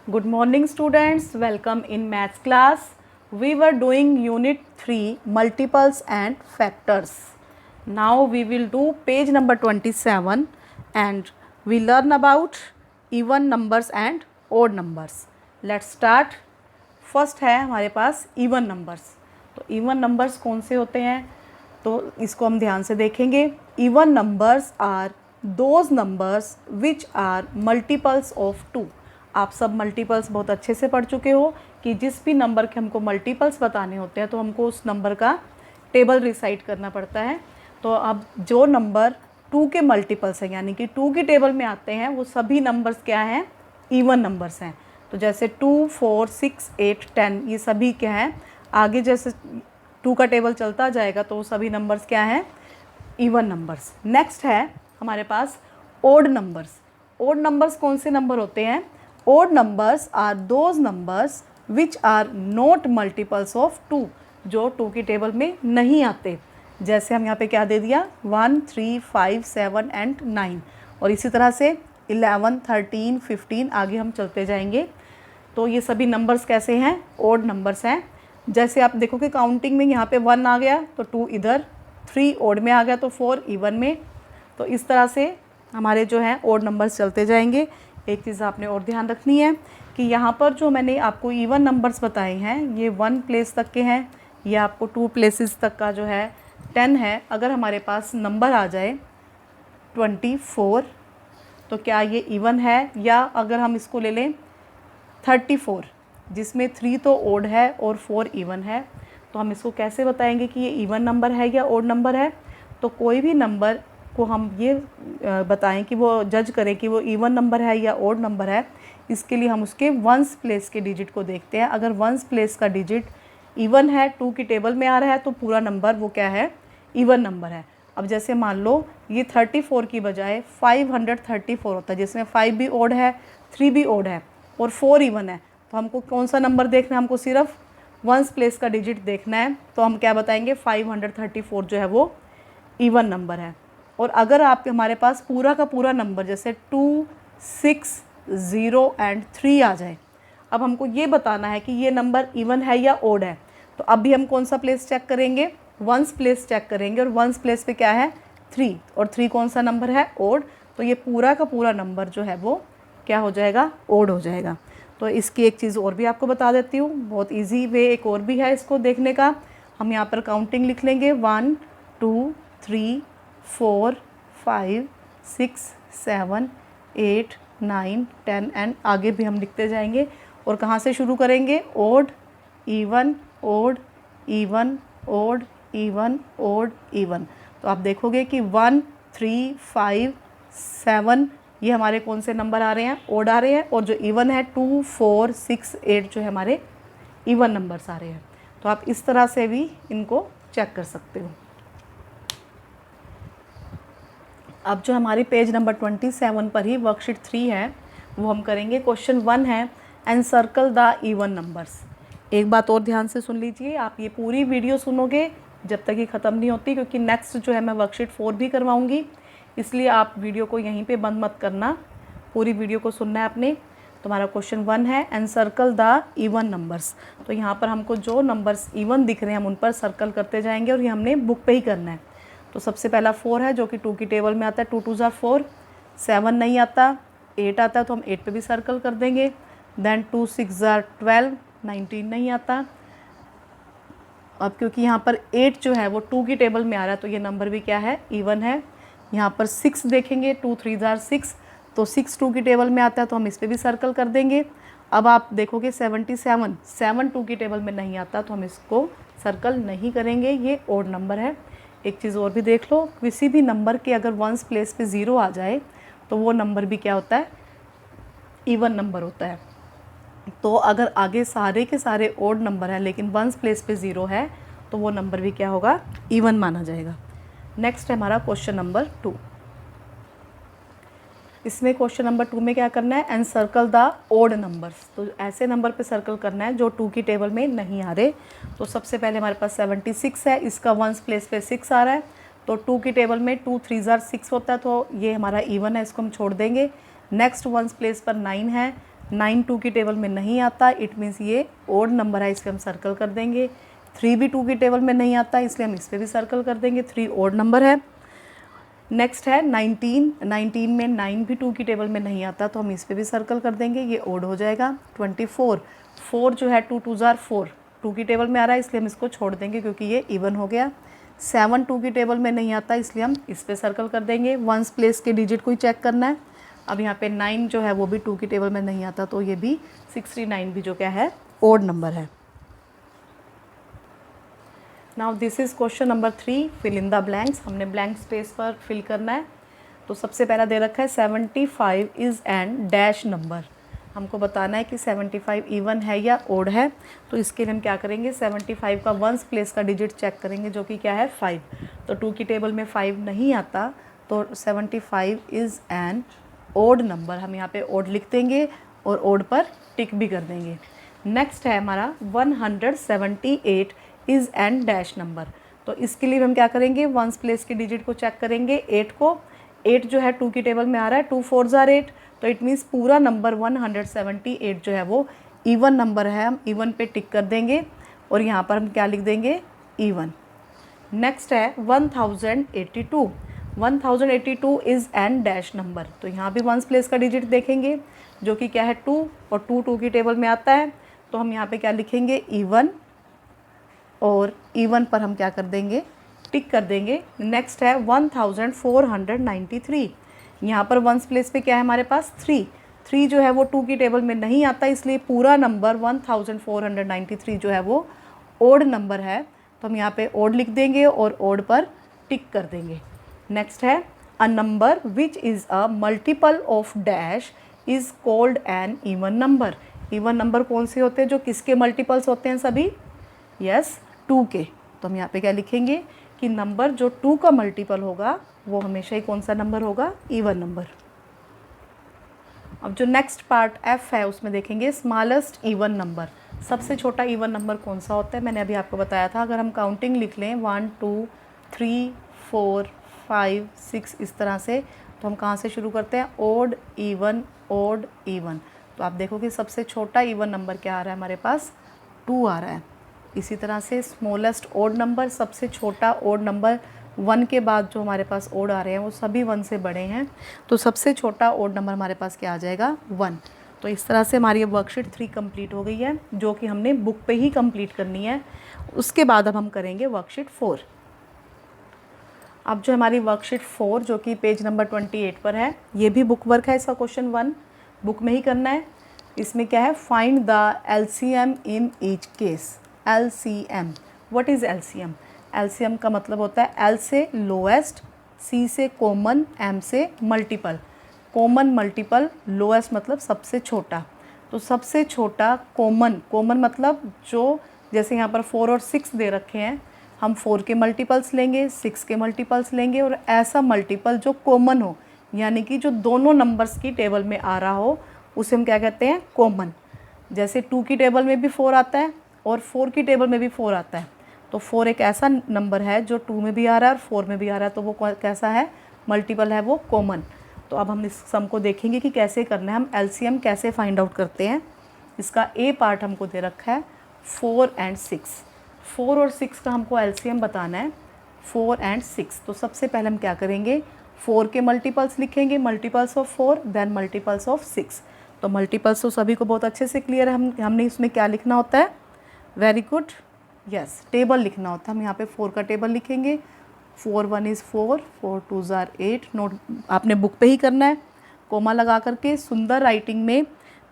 Good morning students, welcome in maths class. We were doing unit 3 multiples and factors. Now we will do page number 27 and we learn about even numbers and odd numbers. Let's start. First है हमारे पास even numbers. तो even numbers कौन से होते हैं तो इसको हम ध्यान से देखेंगे. Even numbers are those numbers which are multiples of 2. आप सब मल्टीपल्स बहुत अच्छे से पढ़ चुके हो कि जिस भी नंबर के हमको मल्टीपल्स बताने होते हैं तो हमको उस नंबर का टेबल रिसाइट करना पड़ता है. तो अब जो नंबर 2 के मल्टीपल्स हैं यानी कि 2 की टेबल में आते हैं वो सभी नंबर्स क्या हैं, इवन नंबर्स हैं. तो जैसे 2, 4, 6, 8, 10 ये सभी क्या हैं, आगे जैसे 2 का टेबल चलता जाएगा तो सभी नंबर्स क्या हैं, इवन नंबर्स. नेक्स्ट है हमारे पास ओड नंबर्स. ओड नंबर्स कौन से नंबर होते हैं? Odd numbers are those numbers which are not multiples of 2, जो 2 की टेबल में नहीं आते. जैसे हम यहाँ पे क्या दे दिया 1, 3, 5, 7 एंड 9 और इसी तरह से 11, 13, 15 आगे हम चलते जाएंगे. तो ये सभी नंबर्स कैसे हैं, ओड नंबर्स हैं. जैसे आप देखोगे काउंटिंग में यहाँ पे 1 आ गया तो 2 इधर, 3 ओड में आ गया तो 4 इवन में. तो इस तरह से हमारे जो हैं ओड नंबर्स चलते जाएंगे. एक चीज़ आपने और ध्यान रखनी है कि यहाँ पर जो मैंने आपको इवन नंबर्स बताए हैं ये 1 प्लेस तक के हैं, ये आपको 2 प्लेसेस तक का जो है 10 है. अगर हमारे पास नंबर आ जाए 24 तो क्या ये इवन है, या अगर हम इसको ले लें 34 जिसमें 3 तो ओड है और 4 इवन है, तो हम इसको कैसे बताएंगे कि ये इवन नंबर है या ओड नंबर है. तो कोई भी नंबर को हम ये बताएं कि वो जज करें कि वो इवन नंबर है या ओड नंबर है, इसके लिए हम उसके वंस प्लेस के डिजिट को देखते हैं. अगर वंस प्लेस का डिजिट इवन है, 2 की टेबल में आ रहा है तो पूरा नंबर वो क्या है, इवन नंबर है. अब जैसे मान लो ये 34 की बजाय 534 होता है जिसमें 5 भी ओड है, 3 भी ओड है और 4 इवन है. तो हमको कौन सा नंबर देखना है, हमको सिर्फ वंस प्लेस का डिजिट देखना है. तो हम क्या बताएंगे 534 जो है वो इवन नंबर है. और अगर आप हमारे पास पूरा का पूरा नंबर जैसे 2, 6, 0 एंड 3 आ जाए, अब हमको ये बताना है कि ये नंबर इवन है या ओड है. तो अब भी हम कौन सा प्लेस चेक करेंगे, वंस प्लेस चेक करेंगे. और वंस प्लेस पे क्या है 3 और 3 कौन सा नंबर है, ओड. तो ये पूरा का पूरा नंबर जो है वो क्या हो जाएगा, ओड हो जाएगा. तो इसकी एक चीज़ और भी आपको बता देती हूँ, बहुत इजी वे एक और भी है इसको देखने का. हम यहाँ पर काउंटिंग लिख लेंगे 1, 2, 3, 4, 5, 6, 7, 8, 9, 10 एंड आगे भी हम लिखते जाएंगे. और कहाँ से शुरू करेंगे, odd, even, odd, even, odd, even, odd, even. तो आप देखोगे कि 1, 3, 5, 7 ये हमारे कौन से नंबर आ रहे हैं, ओड आ रहे हैं. और जो इवन है 2, 4, 6, 8 जो है हमारे इवन नंबर्स आ रहे हैं. तो आप इस तरह से भी इनको चेक कर सकते हो. अब जो हमारी पेज नंबर 27 पर ही वर्कशीट 3 है वो हम करेंगे. क्वेश्चन 1 है एनसर्कल द इवन नंबर्स. एक बात और ध्यान से सुन लीजिए, आप ये पूरी वीडियो सुनोगे जब तक ये ख़त्म नहीं होती, क्योंकि नेक्स्ट जो है मैं वर्कशीट 4 भी करवाऊँगी. इसलिए आप वीडियो को यहीं पे बंद मत करना, पूरी वीडियो को सुनना है आपने. तुम्हारा क्वेश्चन 1 है एनसर्कल द इवन नंबर्स. तो यहाँ पर हमको जो नंबर्स इवन दिख रहे हैं हम उन पर सर्कल करते जाएंगे और ये हमने बुक पे ही करना है. तो सबसे पहला 4 है जो कि 2 की टेबल में आता है, 2 2 ज़ार 4. 7 नहीं आता, 8 आता है तो हम 8 पे भी सर्कल कर देंगे. देन 2 6 ज़ार 12, 19 नहीं आता. अब क्योंकि यहाँ पर 8 जो है वो 2 की टेबल में आ रहा है तो ये नंबर भी क्या है, इवन है. यहाँ पर 6 देखेंगे, 2 3 ज़ार 6 तो 6 2 की टेबल में आता है तो हम इस पर भी सर्कल कर देंगे. अब आप देखोगे 77, 7 2 की टेबल में नहीं आता तो हम इसको सर्कल नहीं करेंगे, ये ओड नंबर है. एक चीज़ और भी देख लो, किसी भी नंबर के अगर वंस प्लेस पे 0 आ जाए तो वो नंबर भी क्या होता है, इवन नंबर होता है. तो अगर आगे सारे के सारे ओड नंबर हैं लेकिन वंस प्लेस पे 0 है तो वो नंबर भी क्या होगा, इवन माना जाएगा. नेक्स्ट है हमारा क्वेश्चन नंबर 2. इसमें क्वेश्चन नंबर 2 में क्या करना है, एनसर्कल द ओड नंबर्स. तो ऐसे नंबर पे सर्कल करना है जो 2 की टेबल में नहीं आ रहे. तो सबसे पहले हमारे पास 76 है, इसका वंस प्लेस पे 6 आ रहा है तो 2 की टेबल में 2 3 ज़ार 6 होता है तो ये हमारा इवन है, इसको हम छोड़ देंगे. नेक्स्ट वंस प्लेस पर 9 है, 9 2 की टेबल में नहीं आता, इट मीन्स ये ओड नंबर है, इस पर हम सर्कल कर देंगे। 3 भी 2 की टेबल में नहीं आता, इसलिए हम इस पर भी सर्कल कर देंगे, 3 ओड नंबर है। नेक्स्ट है 19, 19 में 9 भी 2 की टेबल में नहीं आता, तो हम इस पर भी सर्कल कर देंगे, ये ओड हो जाएगा। 24, 4 जो है 2 2 ज़ार 4, 2 की टेबल में आ रहा है, इसलिए हम इसको छोड़ देंगे क्योंकि ये इवन हो गया। 7 2 की टेबल में नहीं आता, इसलिए हम इस पर सर्कल कर देंगे। वंस प्लेस के डिजिट को ही चेक करना है। अब यहाँ पे 9 जो है वो भी 2 की टेबल में नहीं आता, तो ये भी 69 भी जो क्या है ओड नंबर है। Now this is question number 3, fill in the blanks. हमने ब्लैंक स्पेस पर फिल करना है। तो सबसे पहला दे रखा है 75 इज़ एन डैश नंबर। हमको बताना है कि 75 इवन है या ओड है। तो इसके लिए हम क्या करेंगे, 75 का वंस प्लेस का डिजिट चेक करेंगे, जो कि क्या है 5। तो 2 की टेबल में 5 नहीं आता, तो 75 इज़ एन ओड नंबर। हम यहाँ पे ओड लिख देंगे और ओड पर टिक भी कर देंगे। नेक्स्ट है हमारा 178 इज़ एन डैश नंबर। तो इसके लिए हम क्या करेंगे, वंस प्लेस के डिजिट को चेक करेंगे, 8 को। 8 जो है 2 की टेबल में आ रहा है, 2 4 ज़ार 8, तो इट मीन्स पूरा नंबर 178 जो है वो इवन नंबर है। हम इवन पे टिक कर देंगे और यहाँ पर हम क्या लिख देंगे, इवन। नेक्स्ट है 1082, 1082 इज़ एन डैश नंबर। तो यहाँ भी वंस प्लेस का डिजिट देखेंगे, जो कि क्या है 2, और 2 2 की टेबल में आता है, तो हम यहाँ पे क्या लिखेंगे, इवन, और इवन पर हम क्या कर देंगे, टिक कर देंगे। नेक्स्ट है 1493, यहाँ पर वंस प्लेस पे क्या है हमारे पास 3, 3 जो है वो 2 की टेबल में नहीं आता, इसलिए पूरा नंबर 1493 जो है वो ओड नंबर है। तो हम यहाँ पे ओड लिख देंगे और ओड पर टिक कर देंगे। नेक्स्ट है a number which is a multiple of dash is called an even number. Even number कौन से होते हैं, जो किसके मल्टीपल्स होते हैं सभी, यस 2 के। तो हम यहाँ पे क्या लिखेंगे कि नंबर जो 2 का मल्टीपल होगा वो हमेशा ही कौन सा नंबर होगा, इवन नंबर। अब जो नेक्स्ट पार्ट एफ है उसमें देखेंगे स्मॉलेस्ट इवन नंबर। सबसे छोटा इवन नंबर कौन सा होता है, मैंने अभी आपको बताया था। अगर हम काउंटिंग लिख लें 1 2 3 4 5 6 इस तरह से, तो हम कहाँ से शुरू करते हैं, ओड इवन ओड इवन। तो आप देखो कि सबसे छोटा इवन नंबर क्या आ रहा है हमारे पास, 2 आ रहा है। इसी तरह से स्मॉलेस्ट ओड नंबर, सबसे छोटा ओड नंबर 1 के बाद जो हमारे पास ओड आ रहे हैं वो सभी 1 से बड़े हैं, तो सबसे छोटा ओड नंबर हमारे पास क्या आ जाएगा, 1। तो इस तरह से हमारी वर्कशीट 3 कंप्लीट हो गई है, जो कि हमने बुक पे ही कंप्लीट करनी है। उसके बाद अब हम करेंगे वर्कशीट 4। अब जो हमारी वर्कशीट 4 जो कि पेज नंबर 28 पर है, ये भी बुक वर्क है। इसका क्वेश्चन 1 बुक में ही करना है। इसमें क्या है, find the LCM in each case. LCM, what is LCM? LCM का मतलब होता है L से लोएस्ट, C से कॉमन, M से मल्टीपल। कॉमन मल्टीपल, लोएस्ट मतलब सबसे छोटा। तो सबसे छोटा कॉमन, कॉमन मतलब जो, जैसे यहाँ पर 4 और 6 दे रखे हैं, हम 4 के मल्टीपल्स लेंगे, 6 के मल्टीपल्स लेंगे, और ऐसा मल्टीपल जो कॉमन हो, यानी कि जो दोनों नंबर्स की टेबल में आ रहा हो, उसे हम क्या कहते हैं, कॉमन। जैसे 2 की टेबल में भी 4 आता है और 4 की टेबल में भी 4 आता है, तो 4 एक ऐसा नंबर है जो 2 में भी आ रहा है और 4 में भी आ रहा है, तो वो कैसा है, मल्टीपल है, वो कॉमन। तो अब हम इस सम को देखेंगे कि कैसे करना है, हम LCM कैसे फाइंड आउट करते हैं। इसका A पार्ट हमको दे रखा है 4 और 6। 4 और 6 का हमको LCM बताना है, 4 और 6। तो सबसे पहले हम क्या करेंगे, 4 के मल्टीपल्स लिखेंगे, multiples of 4, then multiples of 6। तो मल्टीपल्स तो सभी को बहुत अच्छे से क्लियर है। हमने इसमें क्या लिखना होता है, वेरी गुड, यस, टेबल लिखना होता है। हम यहाँ पे 4 का टेबल लिखेंगे। 4 1 इज़ 4, 4 2 ज़ार 8। नोट आपने बुक पे ही करना है, कोमा लगा करके सुंदर राइटिंग में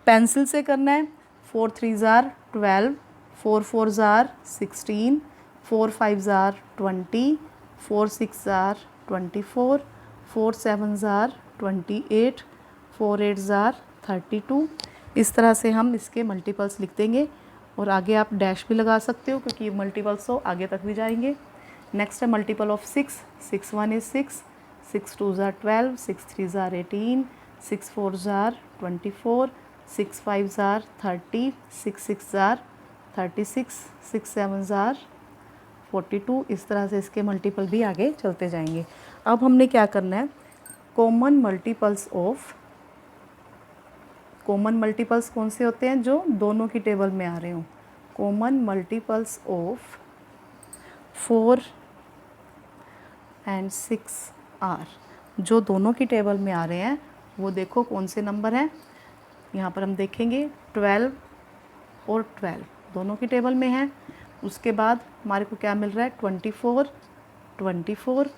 पेंसिल से करना है। 4 3 ज़ार 12, 4 4 ज़ार 16, 4 5 ज़ार 20, 4 6 ज़ार 24, 4 7 ज़ार 28, 4 8 ज़ार 32। इस तरह से हम इसके मल्टीपल्स लिख देंगे, और आगे आप डैश भी लगा सकते हो क्योंकि ये मल्टीपल्स हो, आगे तक भी जाएंगे। नेक्स्ट है मल्टीपल ऑफ 6। 6 1 इज़ 6, 6 2 ज़ार 12, 6 3 ज़ार 18, 6 4 ज़ार 24, 6 5 ज़ार 30, 6 6 ज़ार 36, 6 7 ज़ार 42। इस तरह से इसके मल्टीपल भी आगे चलते जाएंगे। अब हमने क्या करना है, common multiples of common multiples कौन से होते हैं? जो दोनों की टेबल में आ रहे हों। Common multiples of 4 and 6 are, जो दोनों की टेबल में आ रहे हैं वो देखो कौन से नंबर हैं। यहाँ पर हम देखेंगे 12 और 12 दोनों की टेबल में हैं। उसके बाद हमारे को क्या मिल रहा है? 24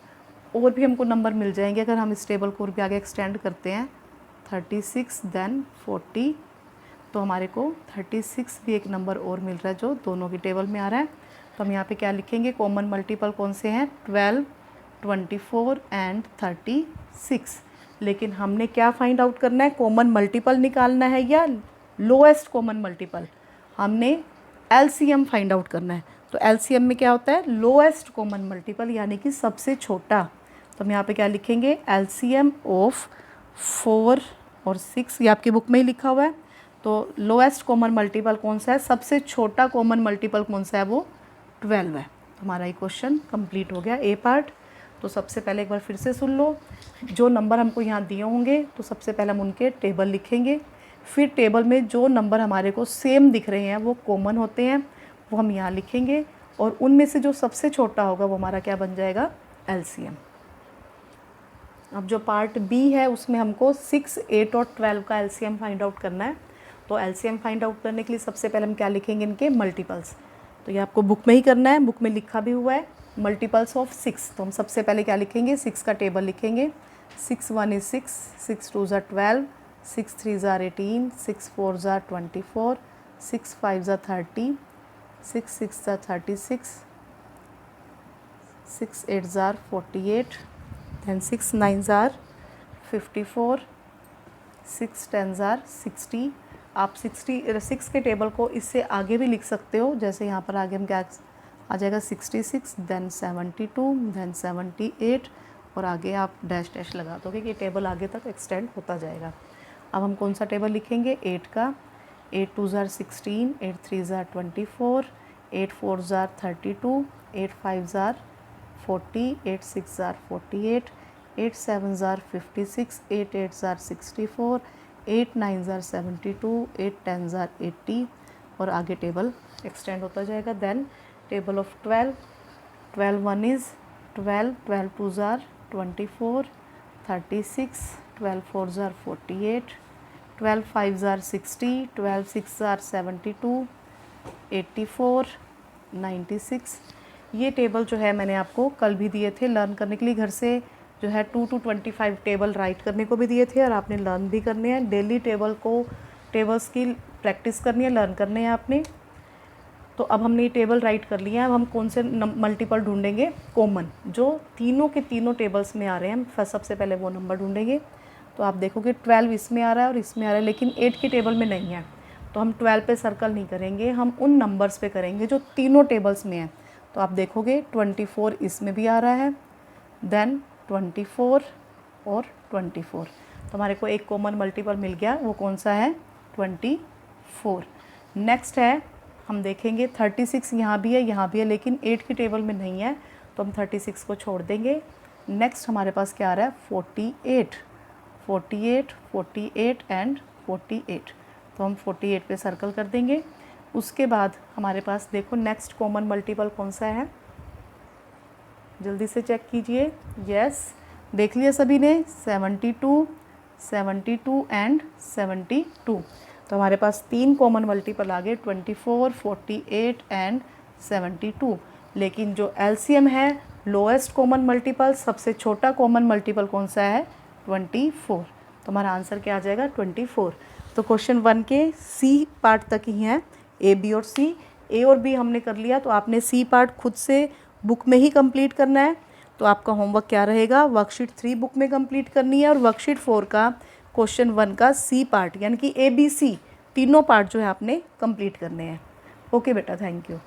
और भी हमको नंबर मिल जाएंगे अगर हम इस टेबल को और भी आगे एक्सटेंड करते हैं। 36 देन 40, तो हमारे को 36 भी एक नंबर और मिल रहा है जो दोनों की टेबल में आ रहा है। तो हम यहाँ पे क्या लिखेंगे? कॉमन मल्टीपल कौन से हैं? 12, 24 एंड 36। लेकिन हमने क्या फाइंड आउट करना है? कॉमन मल्टीपल निकालना है या लोएस्ट कॉमन मल्टीपल? हमने एलसीएम फाइंड आउट करना है। तो एलसीएम में क्या होता है? लोएस्ट कॉमन मल्टीपल, यानी कि सबसे छोटा। तो हम यहाँ पे क्या लिखेंगे? एलसीएम ऑफ 4 और 6, ये आपकी बुक में ही लिखा हुआ है। तो लोएस्ट कॉमन मल्टीपल कौन सा है? सबसे छोटा कॉमन मल्टीपल कौन सा है? वो 12 है। तो हमारा ये क्वेश्चन कंप्लीट हो गया, ए पार्ट। तो सबसे पहले एक बार फिर से सुन लो, जो नंबर हमको यहाँ दिए होंगे तो सबसे पहले हम उनके टेबल लिखेंगे। फिर टेबल में जो नंबर हमारे को सेम दिख रहे हैं वो कॉमन होते हैं, वो हम यहाँ लिखेंगे। और उनमें से जो सबसे छोटा होगा वो हमारा क्या बन जाएगा? एलसीएम। अब जो पार्ट बी है उसमें हमको 6, 8 और 12 का एलसीएम फाइंड आउट करना है। तो एलसीएम फाइंड आउट करने के लिए सबसे पहले हम क्या लिखेंगे? इनके मल्टीपल्स। तो ये आपको बुक में ही करना है, बुक में लिखा भी हुआ है, मल्टीपल्स ऑफ 6। तो हम सबसे पहले क्या लिखेंगे? 6 का टेबल लिखेंगे। 6 1 is 6, 6 2 is 12, 6 3 is 18, 6 4 is 24, 6 5 is 30, 6 6 is 36, 6 8 is 48, then 6 9 is 54, 6 10 is 60। आप 6 के टेबल को इससे आगे भी लिख सकते हो, जैसे यहाँ पर आगे हम क्या आ जाएगा? 66, देन 72, देन 78, और आगे आप डैश डैश लगा दोगे कि टेबल आगे तक एक्सटेंड होता जाएगा। अब हम कौन सा टेबल लिखेंगे? 8 का। 8 2 is 16, 8 3 is 24, 8 4 is 32, 8 5 is 40, 8 6 is 48, 8 7 is 56, 8 8 is 64, 8 9 is 72, 8 10 is 80, और आगे टेबल एक्सटेंड होता जाएगा। Then table of 12, 12 1 is 12, 12 2 is 24, 36, 12 4 is 48, 12 5 is 60, 12 6 is 72, 84, 96। ये टेबल जो है मैंने आपको कल भी दिए थे लर्न करने के लिए। घर से जो है 2 to 25 टेबल राइट करने को भी दिए थे और आपने लर्न भी करने हैं। डेली टेबल्स की प्रैक्टिस करनी है, लर्न करने हैं आपने। तो अब हमने ये टेबल राइट कर लिया है। अब हम कौन से मल्टीपल ढूंढेंगे? कॉमन, जो तीनों के तीनों टेबल्स में आ रहे हैं। हम सबसे पहले वो नंबर ढूंढेंगे। तो आप देखोगे 12 इसमें आ रहा है और इसमें आ रहा है, लेकिन 8 की टेबल में नहीं है। तो हम 12 पे सर्कल नहीं करेंगे, हम उन नंबर्स पे करेंगे जो तीनों टेबल्स में हैं। तो आप देखोगे 24 इसमें भी आ रहा है, देन 24 और 24। तो हमारे को एक कॉमन मल्टीपल मिल गया, वो कौन सा है? 24। नेक्स्ट है, हम देखेंगे 36 यहाँ भी है, लेकिन 8 की टेबल में नहीं है, तो हम 36 को छोड़ देंगे। नेक्स्ट हमारे पास क्या आ रहा है? 48, 48, 48 एंड 48। तो हम 48 पे सर्कल कर देंगे। उसके बाद हमारे पास देखो नेक्स्ट कॉमन मल्टीपल कौन सा है? जल्दी से चेक कीजिए। यस, देख लिया सभी ने? 72, 72 एंड 72। तो हमारे पास 3 कॉमन मल्टीपल आ गए, 24, 48 एंड 72। लेकिन जो एलसीएम है, लोएस्ट कॉमन मल्टीपल, सबसे छोटा कॉमन मल्टीपल कौन सा है? 24। तो हमारा आंसर क्या आ जाएगा? 24। तो क्वेश्चन 1 के सी पार्ट तक ही हैं, ए बी और सी। ए और बी हमने कर लिया, तो आपने सी पार्ट खुद से बुक में ही कंप्लीट करना है। तो आपका होमवर्क क्या रहेगा? वर्कशीट 3 बुक में कंप्लीट करनी है और वर्कशीट 4 का क्वेश्चन 1 का सी पार्ट यानी कि ए बी सी तीनों पार्ट जो है आपने कंप्लीट करने हैं। ओके बेटा, थैंक यू।